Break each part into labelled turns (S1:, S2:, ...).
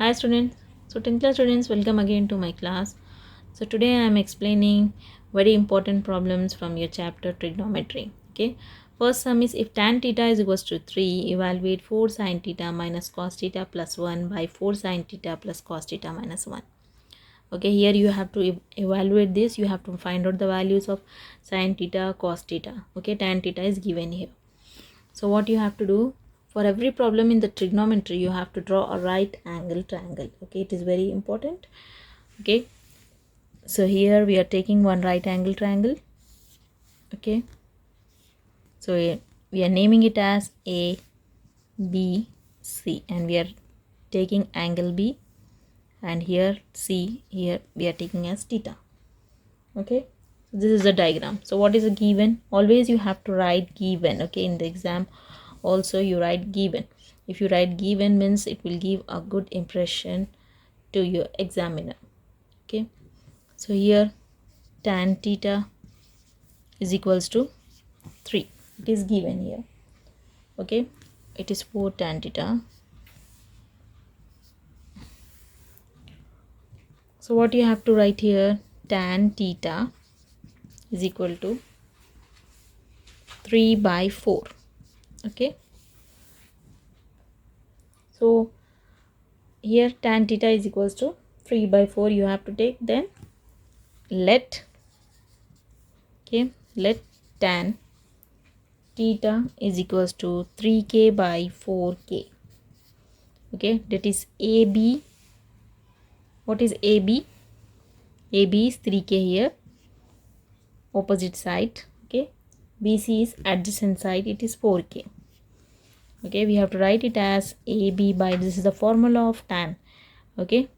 S1: Hi students. So 10th class students, welcome again to my class. So today I am explaining very important problems from your chapter trigonometry. Okay. First sum is if tan theta is equals to 3, evaluate 4 sin theta minus cos theta plus 1 by 4 sin theta plus cos theta minus 1. Okay, here you have to evaluate this. You have to find out the values of sin theta, cos theta. Okay, tan theta is given here. So what you have to do, for every problem in the trigonometry you have to draw a right angle triangle. Okay, it is very important. Okay, so here we are taking one right angle triangle. Okay, so we are naming it as A B C and we are taking angle B, and here C, here we are taking as theta. Okay, so this is the diagram. So what is a given? Always you have to write given. Okay, in the exam also you write given. If you write given means it will give a good impression to your examiner. Okay, so here tan theta is equals to 3. It is given here. Okay, it is 4 tan theta. So what you have to write here, tan theta is equal to 3 by 4. Okay, so here tan theta is equals to 3 by 4 you have to take. Then let tan theta is equals to 3k by 4k. Okay, that is AB. What is AB? AB is 3k here, opposite side. Okay, BC is adjacent side, it is 4k. Okay, we have to write it as AB by, this is the formula of tan. Okay,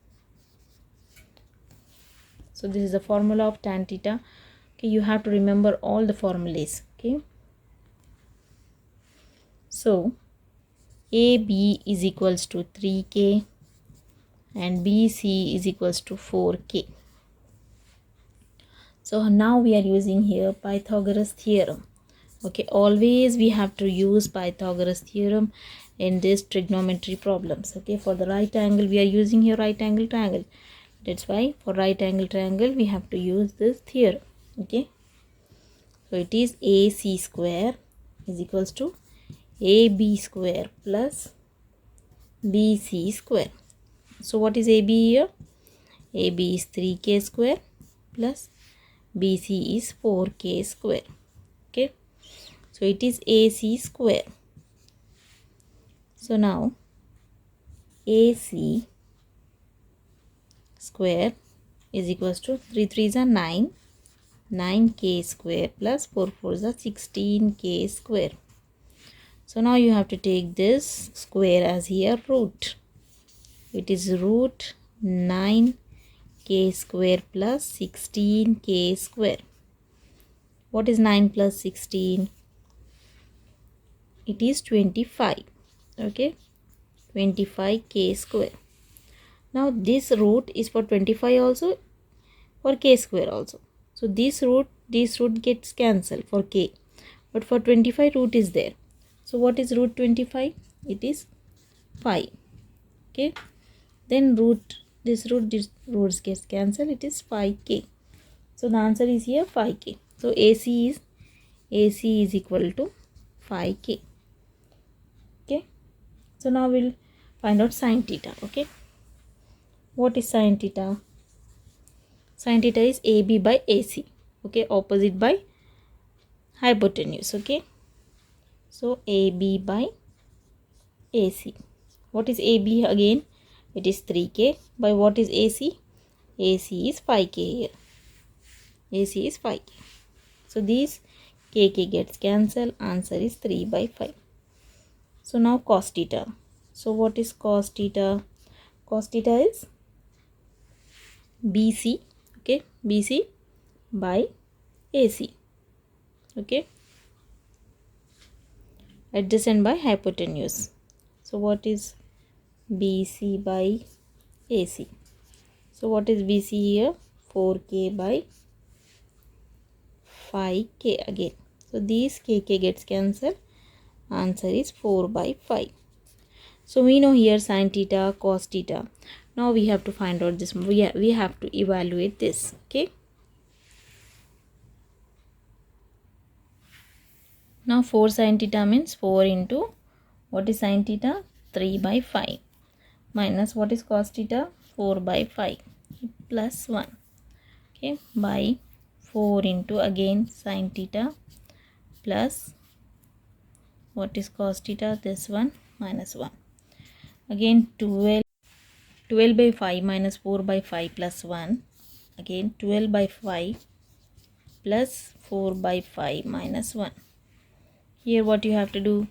S1: so this is the formula of tan theta. Okay, you have to remember all the formulas. Okay, so AB is equals to 3k and BC is equals to 4k. So now we are using here Pythagoras theorem. Okay, always we have to use Pythagoras theorem in this trigonometry problems. Okay, for the right angle we are using here right angle triangle. That's why for right angle triangle we have to use this theorem. Okay, so it is AC square is equals to AB square plus BC square. So what is AB here? AB is 3k square plus BC is 4k square. Okay, so it is AC square. So now AC square is equals to 3 3s are 9, 9k square plus 4 4s are 16k square. So now you have to take this square as here root. It is root 9k square plus 16k square. What is 9 plus 16? It is 25. Okay, 25k square. Now this root is for 25 also, for k square also. So this root gets cancelled for k, but for 25 root is there. So what is root 25? It is 5. Okay, then this roots gets cancelled, it is 5k. So the answer is here 5k. So AC is equal to 5k. Okay, so now we'll find out sin theta. Okay, what is sin theta? Sin theta is AB by AC. Okay, opposite by hypotenuse. Okay, so AB by AC. What is AB again? It is 3k. By what is AC? AC is 5k here. AC is 5k. So these kk gets cancelled. Answer is 3 by 5. So now cos theta. So what is cos theta? Cos theta is BC. Okay, BC by AC. Okay, adjacent by hypotenuse. So what is BC by AC? So what is BC here? 4k by 5k again. So these kk gets cancelled. Answer is 4 by 5. So we know here sin theta, cos theta. Now we have to find out this. We have to evaluate this. Okay. Now 4 sin theta means 4 into what is sin theta? 3 by 5 minus what is cos theta? 4 by 5 plus 1. Okay, by 4 into again sin theta plus what is cos theta? This one minus 1. Again 12 by 5 minus 4 by 5 plus 1. Again 12 by 5 plus 4 by 5 minus 1. Here what you have to do?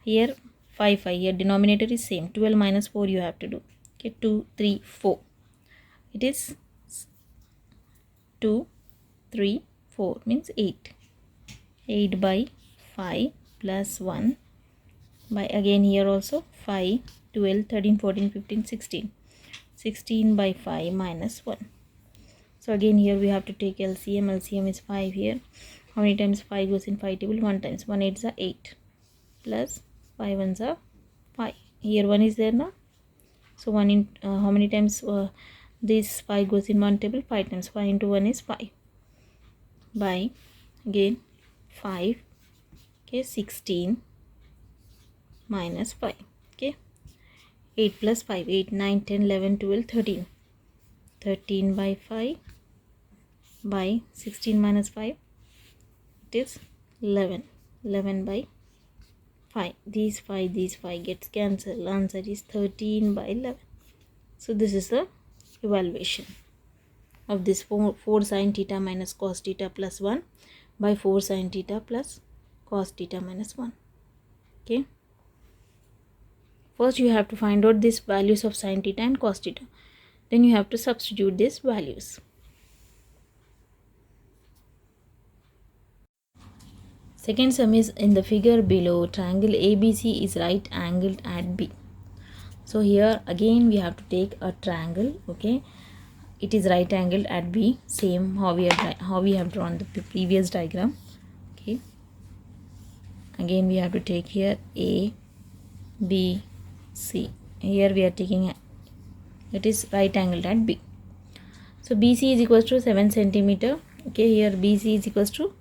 S1: Here 5 here denominator is same. 12 minus 4 you have to do. Okay, 2 3 4. It is 2 3 4 means 8. 8 by 5 plus 1 by again here also 5 12 13 14 15 16. 16 by 5 minus 1. So again here we have to take LCM. LCM is 5 here. How many times 5 goes in 5 table? 1 times. 1 8s are 8 plus 5 1s are 5. Here 1 is there now. So 1 in how many times this 5 goes in 1 table? 5 times. 5 into 1 is 5 by again 5. Okay, 16 minus 5. Okay, 8 plus 5 8 9 10 11 12 13. 13 by 5 by 16 minus 5 it is 11. 11 by 5. These 5 gets cancelled. Answer is 13 by 11. So this is the evaluation of this 4 sin theta minus cos theta plus 1 by 4 sin theta plus cos theta minus 1. Okay. First you have to find out these values of sin theta and cos theta. Then you have to substitute these values. Second sum is in the figure below. Triangle ABC is right angled at B. So here again we have to take a triangle. Okay, it is right angled at B. Same how we have drawn the previous diagram. Okay, again we have to take here A, B, C. Here we are taking it is right angled at B. So BC is equals to 7 centimeter. Okay, here BC is equals to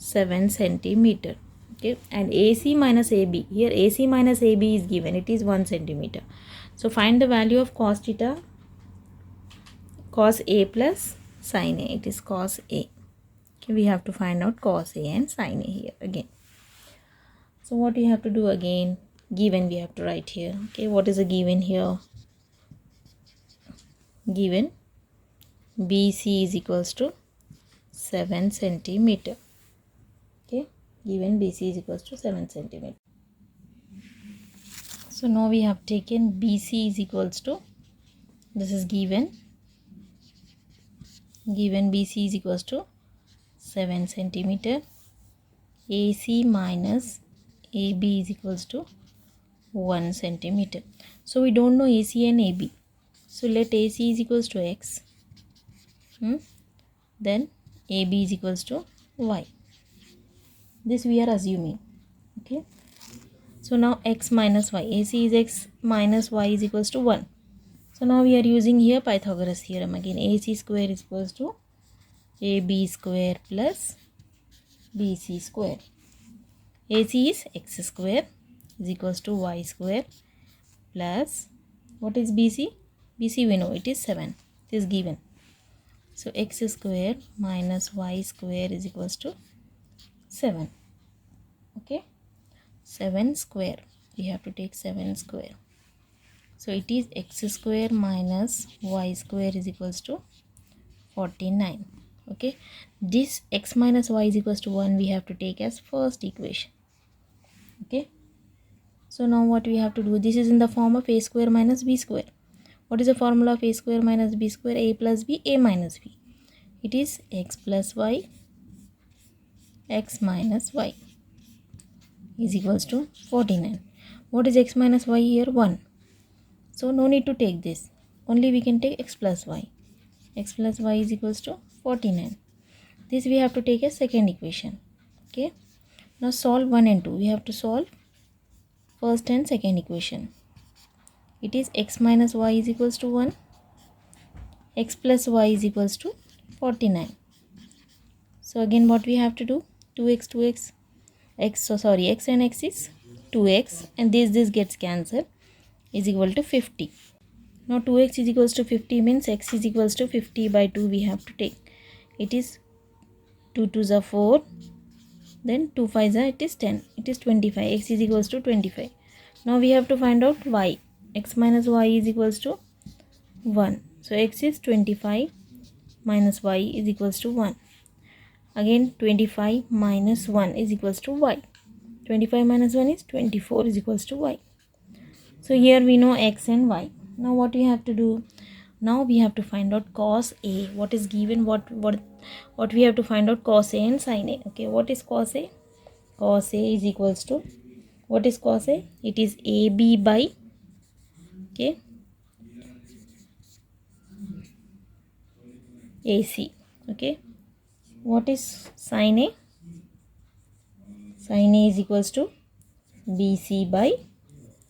S1: 7 centimeter. Okay, and AC minus AB. Here AC minus AB is given. It is 1 centimeter. So find the value of cos theta, cos A plus sin A. It is cos A. Okay, we have to find out cos A and sin A here again. So what we have to do again? Given we have to write here. Okay, what is the given here? Given BC is equals to 7 centimeter. Okay, given BC is equals to 7 centimeter. So now we have taken BC is equals to, this is given BC is equals to 7 centimeter. AC minus AB is equals to 1 centimeter. So we don't know AC and AB. So let AC is equals to X. Then AB is equals to Y. This we are assuming. Okay. So now X minus Y. AC is X minus Y is equals to 1. So now we are using here Pythagoras theorem again. AC square is equals to AB square plus BC square. AC is X square is equals to Y square plus what is BC? BC we know it is 7. It is given. So X square minus Y square is equals to 7. Okay. 7 square. We have to take 7 square. So it is X square minus Y square is equals to 49. Okay. This X minus Y is equals to 1 we have to take as first equation. Okay. So now what we have to do? This is in the form of A square minus B square. What is the formula of A square minus B square? A plus B, A minus B. It is X plus Y, X minus Y is equals to 49. What is X minus Y here? 1. So no need to take this. Only we can take X plus Y. X plus Y is equals to 49. This we have to take as second equation. Okay. Now solve 1 and 2. We have to solve first and second equation. It is x minus y is equals to 1. X plus y is equals to 49. So again what we have to do? 2x, 2x, x and x is 2x, and this gets cancelled, is equal to 50. Now 2x is equals to 50 means x is equals to 50 by 2 we have to take. It is 2 2s are 4, then 2 5s are, it is 10, it is 25. X is equals to 25. Now we have to find out y. X minus y is equals to 1. So x is 25 minus y is equals to 1. Again 25 minus 1 is equals to y. 25 minus 1 is 24 is equals to y. So here we know x and y. Now what we have to do? Now we have to find out cos A. What is given? What we have to find out? Cos A and sin A. Okay, what is cos A? Cos A is equals to, what is cos A? It is AB by, okay, AC. Okay, what is sin A? Sin A is equals to BC by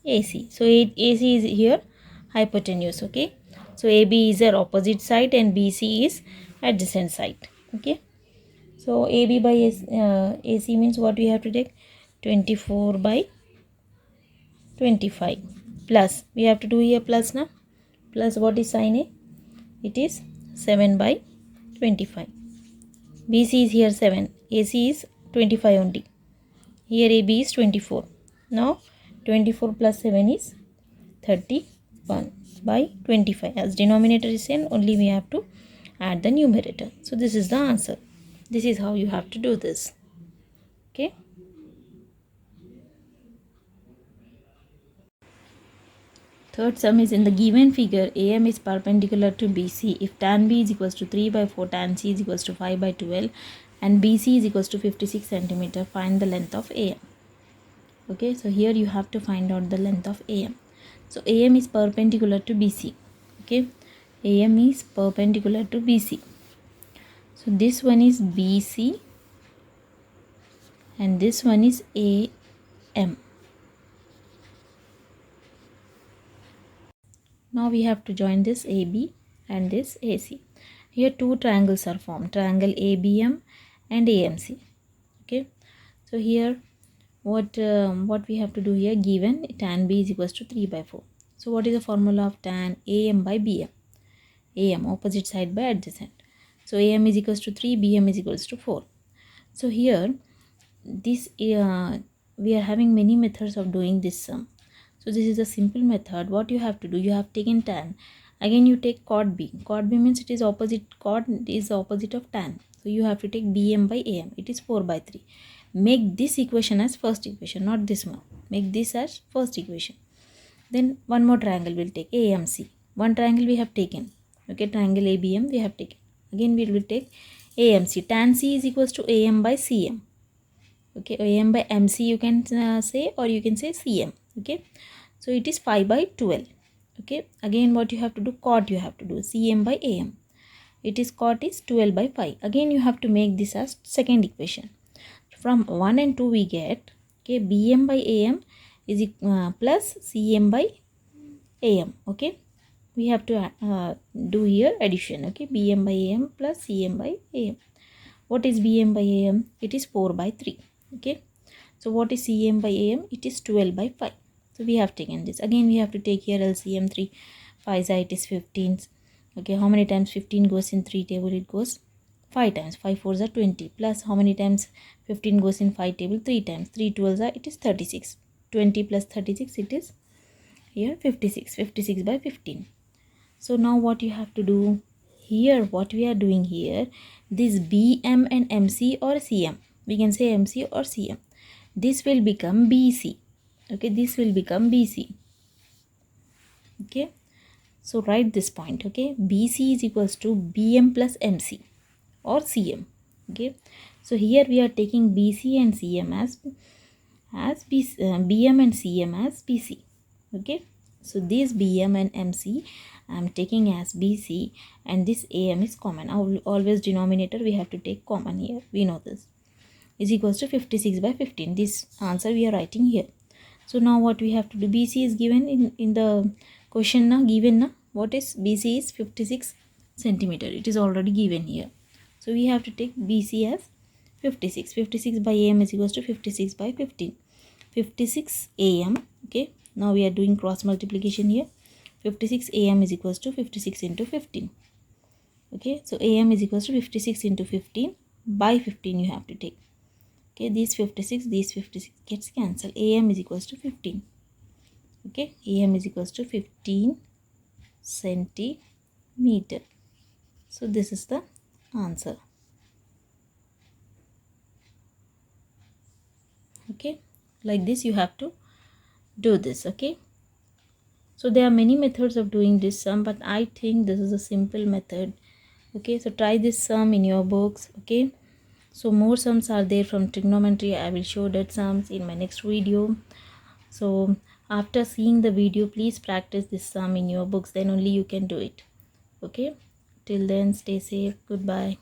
S1: AC. So AC is here hypotenuse. Okay, so AB is their opposite side and BC is adjacent side. Okay, so AB by AC means what we have to take? 24 by 25 plus, we have to do here plus now, plus what is sin A? It is 7 by 25. BC is here 7, AC is 25 only. Here AB is 24. Now 24 plus 7 is 31 by 25. As denominator is same, only we have to add the numerator. So this is the answer. This is how you have to do this. Okay. Third sum is, in the given figure, AM is perpendicular to BC if tan B is equals to 3 by 4, tan C is equals to 5 by 12 and BC is equals to 56 centimeter. Find the length of AM. Okay, so here you have to find out the length of AM. So AM is perpendicular to BC. Okay, AM is perpendicular to BC. So this one is BC and this one is AM. Now we have to join this AB and this AC. Here two triangles are formed, triangle ABM and AMC. Okay, so here what we have to do here? Given tan B is equals to 3 by 4. So what is the formula of tan? AM by BM. AM, opposite side by adjacent. So AM is equals to 3, BM is equals to 4. So here this we are having many methods of doing this sum. So this is a simple method. What you have to do? You have taken tan. Again you take cot B. Cot B means it is opposite. Cot is the opposite of tan. So you have to take BM by AM. It is 4 by 3. Make this equation as first equation, not this one. Make this as first equation. Then one more triangle will take AMC. One triangle we have taken. Okay, triangle ABM we have taken. Again we will take AMC. Tan C is equals to AM by CM. Okay, AM by MC you can say, or you can say CM. Okay, so it is 5 by 12. Okay, again what you have to do? Cot you have to do CM by AM. It is cot is 12 by 5. Again you have to make this as second equation. From 1 and 2 we get, okay, BM by AM is plus CM by AM. Okay, we have to do here addition. Okay, BM by AM plus CM by AM. What is BM by AM? It is 4 by 3. Okay, so what is CM by AM? It is 12 by 5. So we have taken this. Again we have to take here LCM 3 5 it is 15. Okay, how many times 15 goes in 3 table? It goes 5 times. 5 4s are 20, plus how many times 15 goes in 5 table? 3 times. 3 12s are, it is 36. 20 plus 36, it is here 56. 56 by 15. So now what you have to do here? What we are doing here, this BM and MC or CM, we can say MC or CM, this will become BC. Okay, this will become BC. Okay, so write this point. Okay, BC is equals to BM plus MC or CM. Okay, so here we are taking BC and CM as BC, BM and CM as BC. Okay, so this BM and MC I am taking as BC, and this AM is common. Always denominator we have to take common here. We know this is equals to 56 by 15. This answer we are writing here. So now what we have to do? BC is given in the Question now given now. What is BC is 56 centimeter. It is already given here. So we have to take BC as 56. 56 by AM is equals to 56 by 15. 56 AM. Okay. Now we are doing cross multiplication here. 56 AM is equals to 56 into 15. Okay. So AM is equals to 56 into 15 by 15 you have to take. Okay. These 56 gets cancelled. AM is equals to 15. Okay. AM is equals to 15 centimeter. So this is the answer. Okay, like this you have to do this. Okay, so there are many methods of doing this sum, but I think this is a simple method. Okay, so try this sum in your books. Okay, so more sums are there from trigonometry. I will show that sums in my next video. So after seeing the video, please practice this sum in your books, then only you can do it. Okay, till then, stay safe. Goodbye.